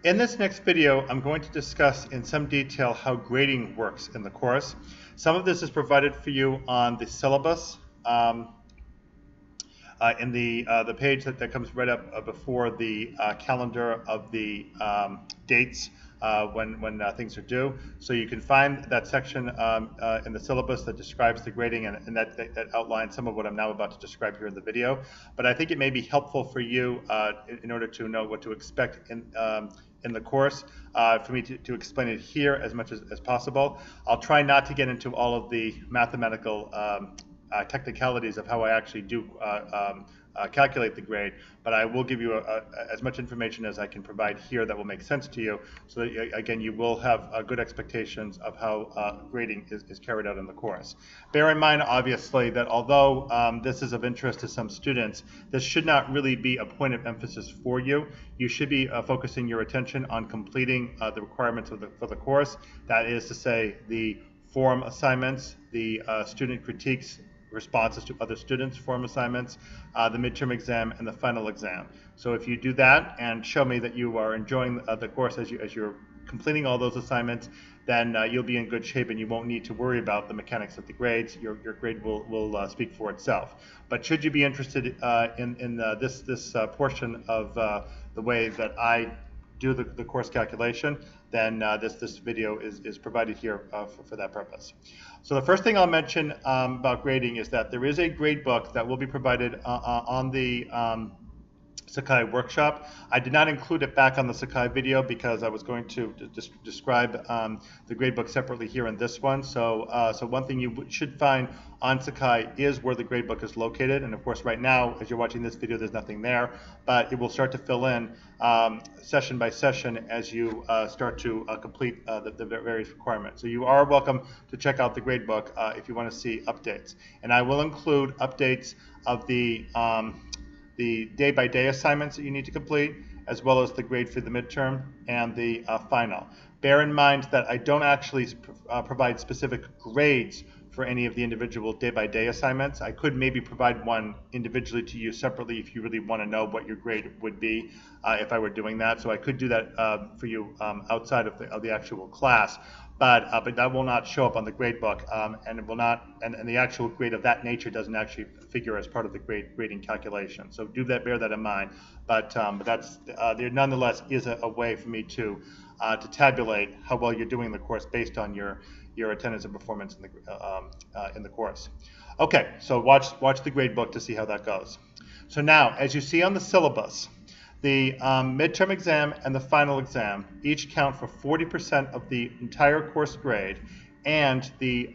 In this next video, I'm going to discuss in some detail how grading works in the course. Some of this is provided for you on the syllabus in the page that comes right up before the calendar of the dates when things are due. So you can find that section in the syllabus that describes the grading and that outlines some of what I'm now about to describe here in the video. But I think it may be helpful for you in order to know what to expect in the course, for me to explain it here as much as possible. I'll try not to get into all of the mathematical technicalities of how I actually do calculate the grade, but I will give you as much information as I can provide here that will make sense to you, so that again you will have good expectations of how grading is carried out in the course. Bear in mind, obviously, that although this is of interest to some students, this should not really be a point of emphasis for you. You should be focusing your attention on completing the requirements for the course. That is to say, the forum assignments, the student critiques, responses to other students' forum assignments, the midterm exam, and the final exam. So if you do that and show me that you are enjoying the course as you're completing all those assignments, then you'll be in good shape and you won't need to worry about the mechanics of the grades. Your grade will speak for itself. But should you be interested in this portion of the way that I do the course calculation, then this video is provided here for that purpose. So the first thing I'll mention about grading is that there is a grade book that will be provided on the Sakai workshop. I did not include it back on the Sakai video because I was going to describe the gradebook separately here in this one. So one thing you should find on Sakai is where the gradebook is located. And of course, right now, as you're watching this video, there's nothing there, but it will start to fill in session by session as you start to complete the various requirements. So you are welcome to check out the gradebook if you want to see updates. And I will include updates of the day-by-day assignments that you need to complete, as well as the grade for the midterm and the final. Bear in mind that I don't actually provide specific grades for any of the individual day-by-day assignments. I could maybe provide one individually to you separately if you really want to know what your grade would be if I were doing that. So I could do that for you outside of the actual class. But that will not show up on the grade book, and it will not, and the actual grade of that nature doesn't actually figure as part of the grading calculation. So bear that in mind. But there nonetheless is a way for me to tabulate how well you're doing in the course based on your attendance and performance in the course. Okay, so watch the grade book to see how that goes. So now, as you see on the syllabus, the midterm exam and the final exam each count for 40% of the entire course grade, and the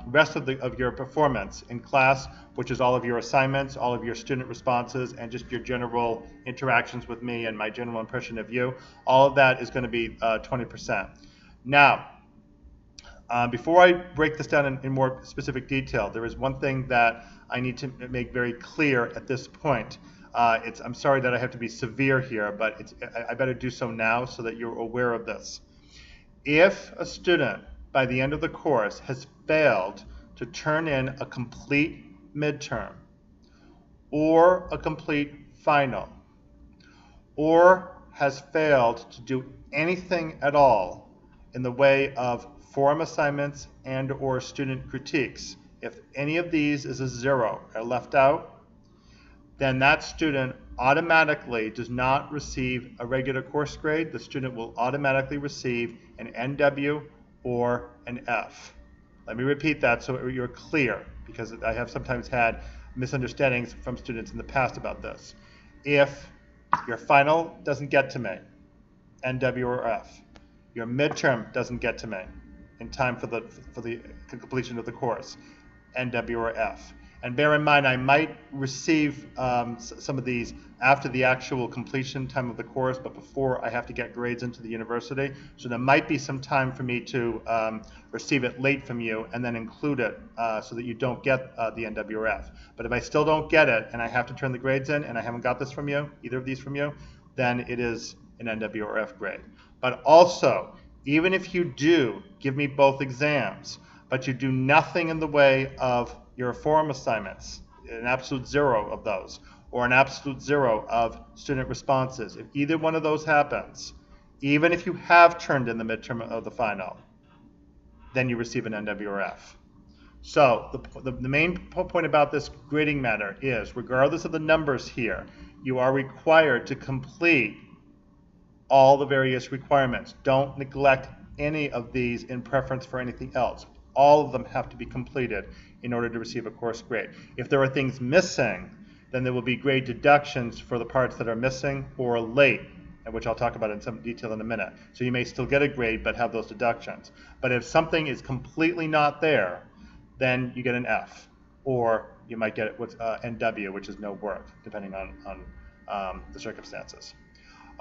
rest of your performance in class, which is all of your assignments, all of your student responses, and just your general interactions with me and my general impression of you, all of that is going to be 20%. Now, before I break this down in more specific detail, there is one thing that I need to make very clear at this point. I'm sorry that I have to be severe here, but I better do so now so that you're aware of this. If a student, by the end of the course, has failed to turn in a complete midterm, or a complete final, or has failed to do anything at all in the way of forum assignments and or student critiques, if any of these is a 0 or left out, then that student automatically does not receive a regular course grade. The student will automatically receive an NW or an F. Let me repeat that so you're clear, because I have sometimes had misunderstandings from students in the past about this. If your final doesn't get to me, NW or F, your midterm doesn't get to me in time for the completion of the course, NW or F. And bear in mind, I might receive some of these after the actual completion time of the course, but before I have to get grades into the university. So there might be some time for me to receive it late from you and then include it so that you don't get the NW or F. But if I still don't get it and I have to turn the grades in and I haven't got this from you, either of these from you, then it is an NW or F grade. But also, even if you do give me both exams, but you do nothing in the way of your forum assignments, an absolute 0 of those, or an absolute 0 of student responses, if either one of those happens, even if you have turned in the midterm of the final, then you receive an NW or F. So the main point about this grading matter is, regardless of the numbers here, you are required to complete all the various requirements. Don't neglect any of these in preference for anything else. All of them have to be completed in order to receive a course grade. If there are things missing, then there will be grade deductions for the parts that are missing or late, which I'll talk about in some detail in a minute. So you may still get a grade but have those deductions. But if something is completely not there, then you get an F, or you might get what's NW, which is no work, depending on the circumstances.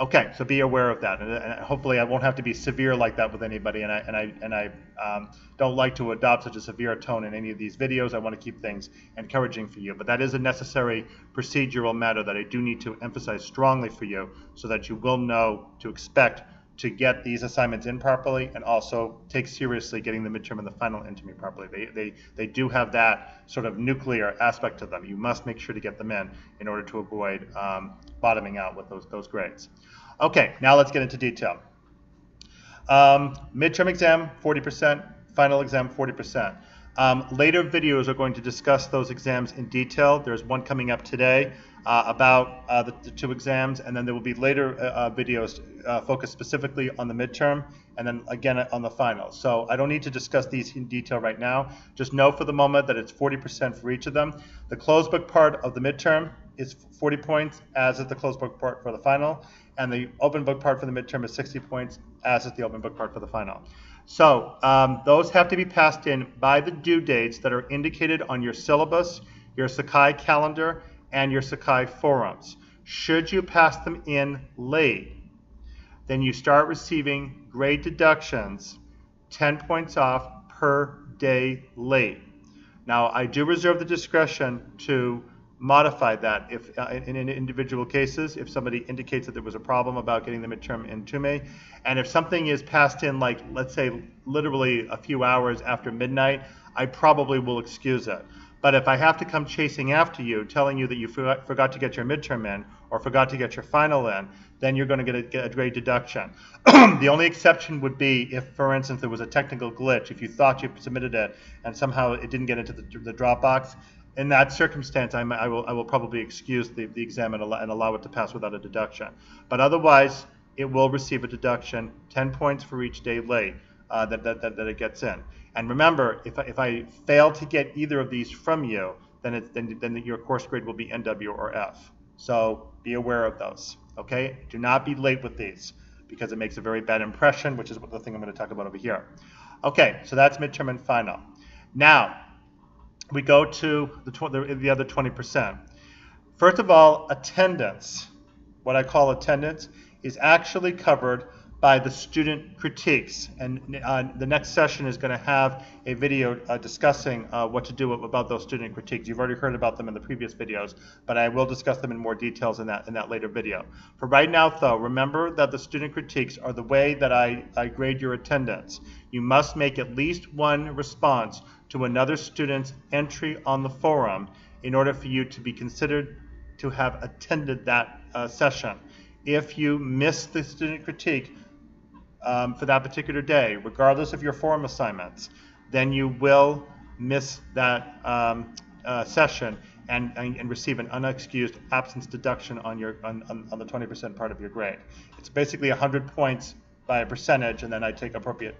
Okay, so be aware of that, and hopefully I won't have to be severe like that with anybody, and I don't like to adopt such a severe tone in any of these videos. I want to keep things encouraging for you, but that is a necessary procedural matter that I do need to emphasize strongly for you, so that you will know to expect to get these assignments in properly, and also take seriously getting the midterm and the final into me properly. They do have that sort of nuclear aspect to them. You must make sure to get them in order to avoid bottoming out with those grades. Okay, now let's get into detail. Midterm exam, 40%, final exam, 40%. Later videos are going to discuss those exams in detail. There's one coming up today about the two exams, and then there will be later videos focused specifically on the midterm, and then again on the final. So I don't need to discuss these in detail right now. Just know for the moment that it's 40% for each of them. The closed book part of the midterm is 40 points, as is the closed book part for the final, and the open book part for the midterm is 60 points, as is the open book part for the final. So those have to be passed in by the due dates that are indicated on your syllabus, your Sakai calendar, and your Sakai forums. Should you pass them in late, then you start receiving grade deductions, 10 points off per day late. Now, I do reserve the discretion to modify that if in individual cases, if somebody indicates that there was a problem about getting the midterm into me, and if something is passed in, like, let's say literally a few hours after midnight, I probably will excuse it. But if I have to come chasing after you, telling you that you forgot to get your midterm in, or forgot to get your final in, then you're going to get a grade deduction. The only exception would be if, for instance, there was a technical glitch. If you thought you submitted it and somehow it didn't get into the Dropbox, in that circumstance, I will probably excuse the exam and allow it to pass without a deduction. But otherwise, it will receive a deduction, 10 points for each day late that it gets in. And remember, if I fail to get either of these from you, then your course grade will be NW or F. So be aware of those. Okay? Do not be late with these, because it makes a very bad impression, which is the thing I'm going to talk about over here. Okay, so that's midterm and final. Now, we go to the other 20%. First of all, attendance, what I call attendance, is actually covered by the student critiques. And the next session is going to have a video discussing what to do about those student critiques. You've already heard about them in the previous videos, but I will discuss them in more details in that later video. For right now, though, remember that the student critiques are the way that I grade your attendance. You must make at least one response to another student's entry on the forum in order for you to be considered to have attended that session. If you miss the student critique for that particular day, regardless of your forum assignments, then you will miss that session and receive an unexcused absence deduction on the 20% part of your grade. It's basically 100 points by a percentage, and then I take appropriate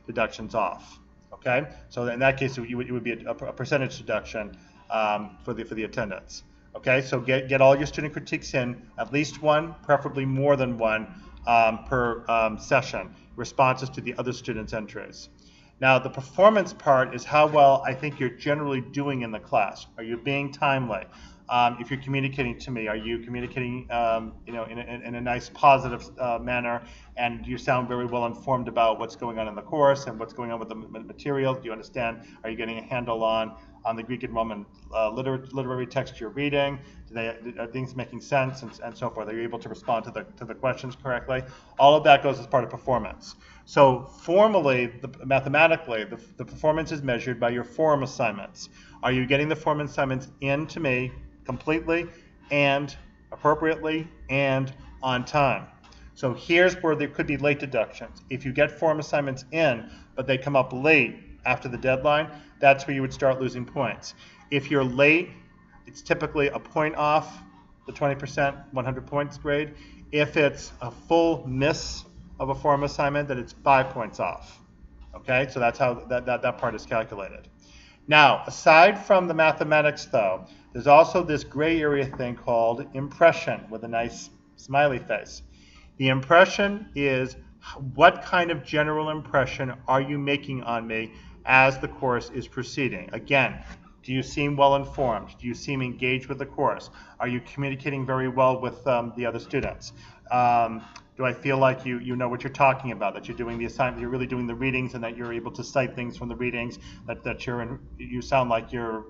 deductions off. Okay, so in that case, it would be a percentage deduction for the attendance. Okay, so get all your student critiques in, at least one, preferably more than one per session, responses to the other students' entries. Now, the performance part is how well I think you're generally doing in the class. Are you being timely? If you're communicating to me, are you communicating in a nice positive manner, and you sound very well informed about what's going on in the course and what's going on with the material? Do you understand? Are you getting a handle on the Greek and Roman literary text you're reading? Are things making sense, and so forth? Are you able to respond to the questions correctly? All of that goes as part of performance. So formally, mathematically, the performance is measured by your forum assignments. Are you getting the forum assignments in to me completely and appropriately and on time? So here's where there could be late deductions. If you get form assignments in, but they come up late after the deadline, that's where you would start losing points. If you're late, it's typically a point off the 20%, 100 points grade. If it's a full miss of a form assignment, then it's 5 points off. Okay, so that's how that part is calculated. Now, aside from the mathematics though, there's also this gray area thing called impression with a nice smiley face. The impression is what kind of general impression are you making on me as the course is proceeding? Again, do you seem well informed? Do you seem engaged with the course? Are you communicating very well with the other students? Do I feel like you know what you're talking about, that you're doing the assignment, you're really doing the readings, and that you're able to cite things from the readings, that you sound like you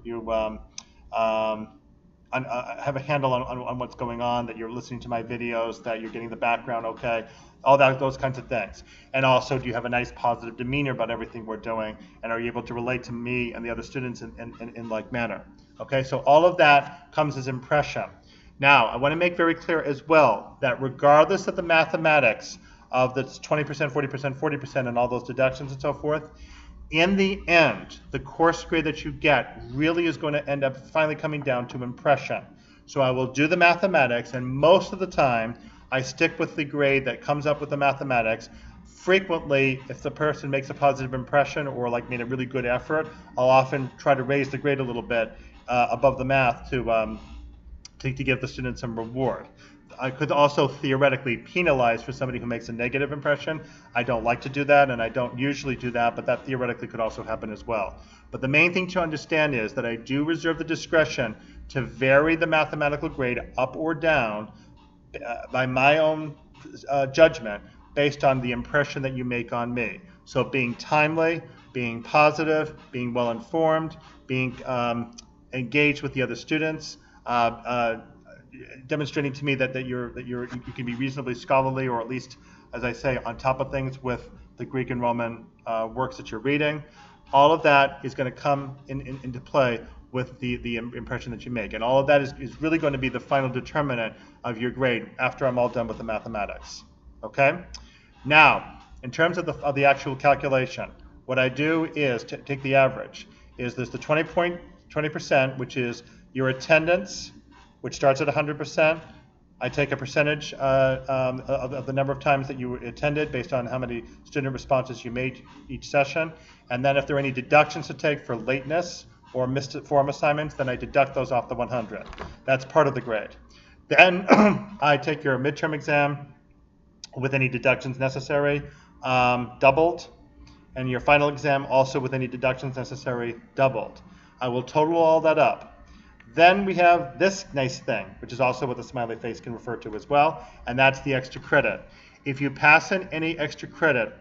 have a handle on what's going on, that you're listening to my videos, that you're getting the background okay, all those kinds of things. And also, do you have a nice positive demeanor about everything we're doing, and are you able to relate to me and the other students in like manner? Okay, so all of that comes as impression. Now, I want to make very clear as well that regardless of the mathematics of the 20%, 40%, 40%, and all those deductions and so forth, in the end, the course grade that you get really is going to end up finally coming down to impression. So I will do the mathematics, and most of the time, I stick with the grade that comes up with the mathematics. Frequently, if the person makes a positive impression or like made a really good effort, I'll often try to raise the grade a little bit above the math to give the student some reward. I could also theoretically penalize for somebody who makes a negative impression. I don't like to do that, and I don't usually do that, but that theoretically could also happen as well. But the main thing to understand is that I do reserve the discretion to vary the mathematical grade up or down by my own judgment based on the impression that you make on me. So being timely, being positive, being well informed, being engaged with the other students, demonstrating to me that you can be reasonably scholarly, or at least, as I say, on top of things with the Greek and Roman works that you're reading. All of that is going to come into play with the impression that you make. And all of that is really going to be the final determinant of your grade after I'm all done with the mathematics. Okay? Now, in terms of the actual calculation, what I do is take the average. There's the 20%, which is your attendance, which starts at 100%. I take a percentage of the number of times that you attended based on how many student responses you made each session. And then if there are any deductions to take for lateness or missed form assignments, then I deduct those off the 100. That's part of the grade. Then I take your midterm exam with any deductions necessary, doubled, and your final exam also with any deductions necessary, doubled. I will total all that up. Then we have this nice thing, which is also what the smiley face can refer to as well, and that's the extra credit. If you pass in any extra credit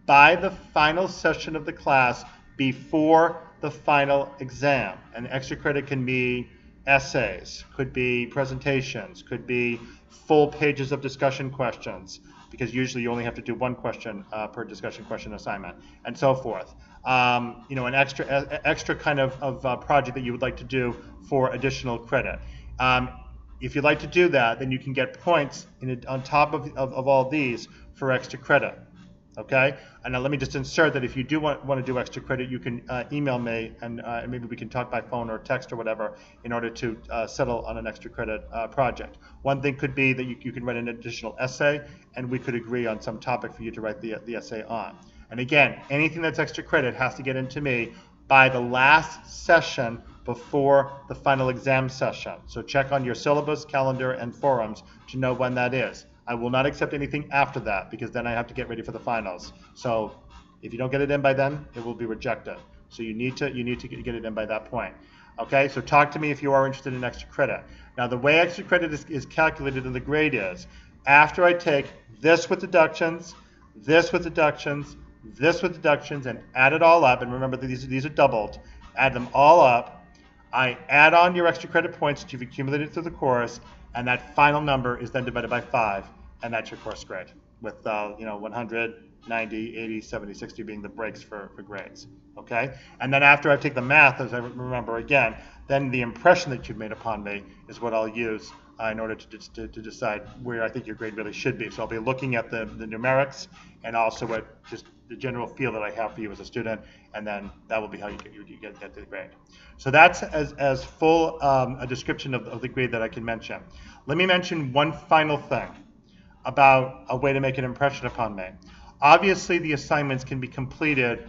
by the final session of the class before the final exam, and extra credit can be essays, could be presentations, could be full pages of discussion questions, because usually you only have to do one question per discussion question assignment, and so forth. An extra kind of project that you would like to do for additional credit. If you'd like to do that, then you can get points on top of all these for extra credit. Okay? And now let me just insert that if you do want to do extra credit, you can email me, and maybe we can talk by phone or text or whatever in order to settle on an extra credit project. One thing could be that you can write an additional essay, and we could agree on some topic for you to write the essay on. And again, anything that's extra credit has to get into me by the last session before the final exam session. So check on your syllabus, calendar, and forums to know when that is. I will not accept anything after that, because then I have to get ready for the finals. So if you don't get it in by then, it will be rejected. So you need to get it in by that point. Okay, so talk to me if you are interested in extra credit. Now the way extra credit is calculated in the grade is, after I take this with deductions, this with deductions, this with deductions, and add it all up, and remember that these are doubled, add them all up, I add on your extra credit points that you've accumulated through the course, and that final number is then divided by 5, and that's your course grade, with 100, 90, 80, 70, 60 being the breaks for grades. Okay? And then after I take the math, as I remember again, then the impression that you've made upon me is what I'll use in order to decide where I think your grade really should be. So I'll be looking at the numerics and also at just the general feel that I have for you as a student, and then that will be how you get the grade. So that's as full a description of the grade that I can mention. Let me mention one final thing about a way to make an impression upon me. Obviously, the assignments can be completed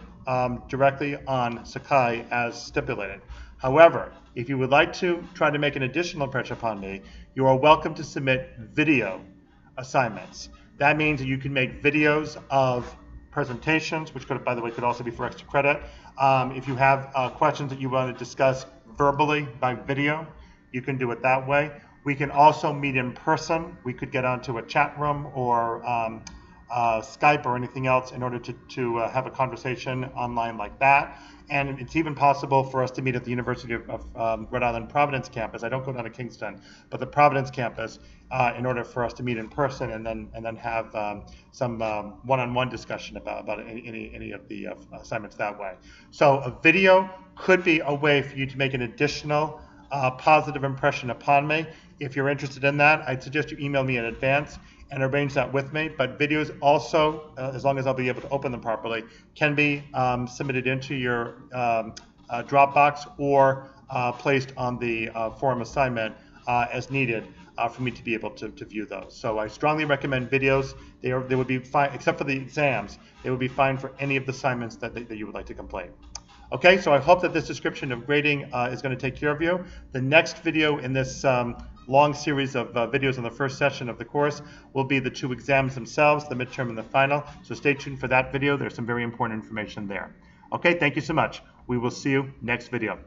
directly on Sakai as stipulated. However, if you would like to try to make an additional impression upon me, you are welcome to submit video assignments. That means that you can make videos of presentations, which could, by the way, could also be for extra credit. If you have questions that you want to discuss verbally by video, you can do it that way. We can also meet in person. We could get onto a chat room or Skype or anything else in order to have a conversation online like that. And it's even possible for us to meet at the University of Rhode Island Providence campus. I don't go down to Kingston, but the Providence campus, in order for us to meet in person and then have some one-on-one discussion about any of the assignments that way. So a video could be a way for you to make an additional positive impression upon me. If you're interested in that, I'd suggest you email me in advance and arrange that with me. But videos also, as long as I'll be able to open them properly, can be submitted into your Dropbox or placed on the forum assignment as needed for me to be able to view those. So I strongly recommend videos. They would be fine, except for the exams, they would be fine for any of the assignments that you would like to complete. Okay, so I hope that this description of grading is going to take care of you. The next video in this long series of videos on the first session of the course will be the 2 exams themselves, the midterm and the final. So stay tuned for that video. There's some very important information there. Okay, thank you so much. We will see you next video.